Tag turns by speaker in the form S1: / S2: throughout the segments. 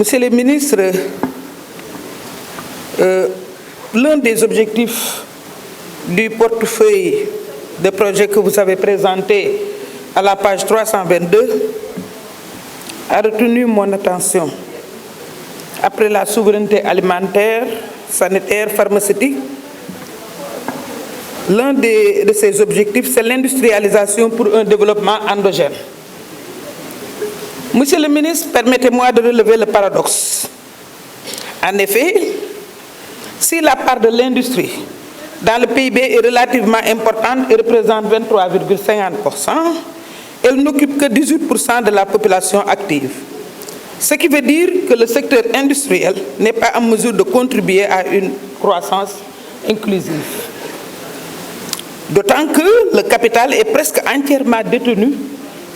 S1: Monsieur le ministre, l'un des objectifs du portefeuille de projet que vous avez présenté à la page 322 a retenu mon attention. Après la souveraineté alimentaire, sanitaire, pharmaceutique, l'un de ces objectifs, c'est l'industrialisation pour un développement endogène. Monsieur le ministre, permettez-moi de relever le paradoxe. En effet, si la part de l'industrie dans le PIB est relativement importante et représente 23,50%, elle n'occupe que 18% de la population active. Ce qui veut dire que le secteur industriel n'est pas en mesure de contribuer à une croissance inclusive. D'autant que le capital est presque entièrement détenu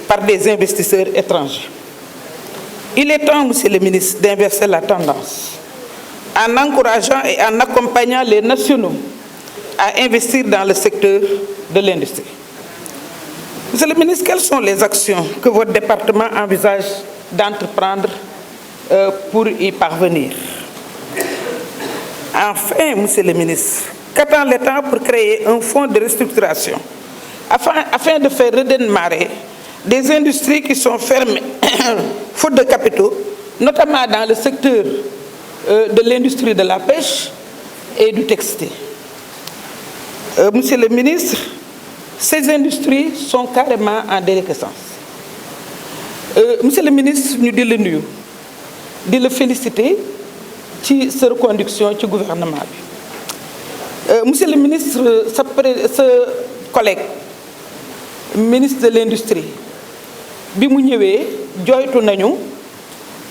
S1: par des investisseurs étrangers. Il est temps, Monsieur le ministre, d'inverser la tendance en encourageant et en accompagnant les nationaux à investir dans le secteur de l'industrie. Monsieur le ministre, quelles sont les actions que votre département envisage d'entreprendre pour y parvenir? Enfin, Monsieur le ministre, qu'attend l'État pour créer un fonds de restructuration afin de faire redémarrer des industries qui sont fermées faute de capitaux, notamment dans le secteur de l'industrie de la pêche et du textile? Monsieur le ministre, ces industries sont carrément en déliquescence. Monsieur le ministre, ñu di la nuyu di la féliciter ci sa reconduction ci gouvernement bi. Monsieur le ministre, sa collègue ministre de l'industrie bi mu ñëwee jooytu nañu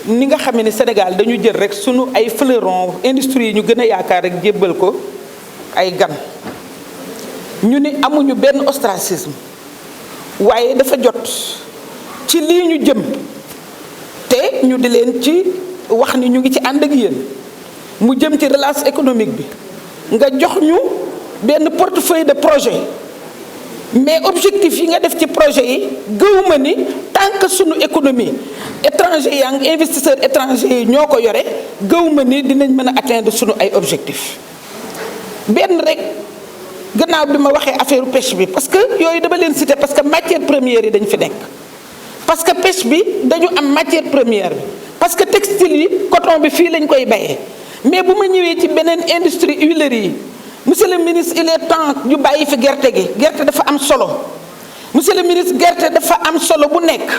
S1: ni nga xam ne Sénégal dañu jël rek sunu ay fleuron industrie yi ñu gën a yaakaar rek jébbal ko ay gan. ñu ni amuñu benn ostracisme waaye dafa jot ci lii ñu jëm te ñu di leen ci wax ni ñu ngi ci ànd ak yéen mu jëm ci relance économique bi nga jox ñu benn portefeuille de projet, mais objectif yi nga def ci projet yi gëwuma ni tant que sunu économie étranger yaa ngi investisseurs étrangers yi ñoo ko yore gëwuma ni dinañ mën a atteindre sunu ay objectifs. benn rek gannaaw bi ma waxee affaire pêche bi parce que yooyu dama leen citer parce que matière première yi dañ fi nekk, parce que pêche bi dañu am matière première bi, parce que textile yi coton bi fii lañ koy bayee. Mais bu ma ñëwee ci beneen industrie huilerie yi, monsieur le ministre, il est temps ñu bàyyi fi gerte gi. Gerte dafa am solo monsieur le ministre, gerte dafa am solo bu nekk.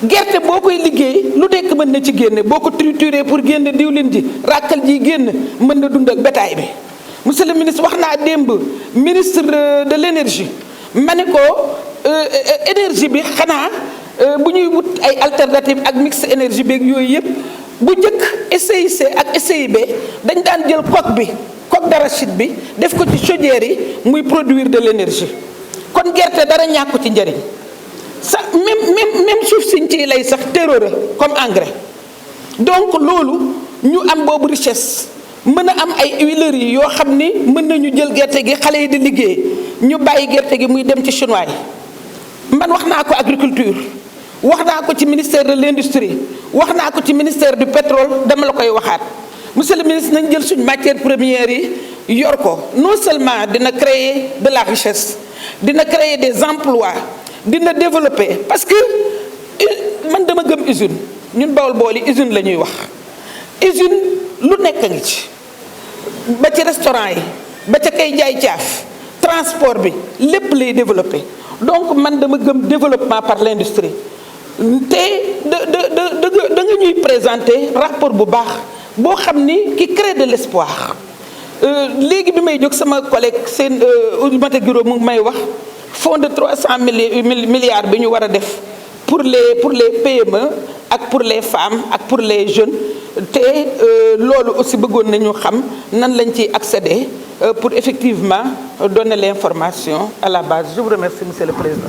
S1: Gerte boo koy liggéey lu nekk mën na ci génne boo ko trituré pour génne diwlin ji ràkkal ji génn mën na dund ak bétail bi. Monsieur le ministre, wax naa démb ministre de l'énergie ma ne ko énergie bi xanaa bu ñuy wut ay alternative ak mix énergie beeg yooyu yëpp bu njëkk SIC ak SIB dañ daan jël coque d'arachide bi def ko ci chaudière yi muy produire de l'énergie. Kon gerte dara ñàkku ci njëriñ sax même suuf siñ ci lay sax terreau comme engrais. Donc loolu ñu am boobu richesse mën a am ay huileries yoo xam ni mën nañu jël gerte gi xale yi di liggéey ñu bàyyi gerte gi muy dem ci chinois yi. Man wax naa ko agriculture, wax naa ko ci ministère de l'industrie, wax naa ko ci ministère du pétrole, dama la koy waxaat. Monsieur le ministre, nañ jël suñ matière première yi yor ko non seulement dina créer de la richesse, dina créer des emplois, dina développer parce que man dama gëm usine. Ñun Bawol yi usine la ñuy wax. Usine lu nekk ngi ci ba ci restaurant yi ba ca kay jaay caaf transport bi lépp lay développer. Donc man dama gëm développement par l'industrie te da nga ñuy présenter rapport bu baax boo xam ni qui crée de l'espoir. Léegi bi may jóg sama collègue seen Oulimata Guiro mu ngi may wax fonds de 300 milliards bi ñu war a def pour les PME ak pour les femmes ak pour les jeunes te loolu aussi bëggoon nañu xam nan lañ ciy accéder pour effectivement donner l'information à la base. Je vous remercie, Monsieur le Président.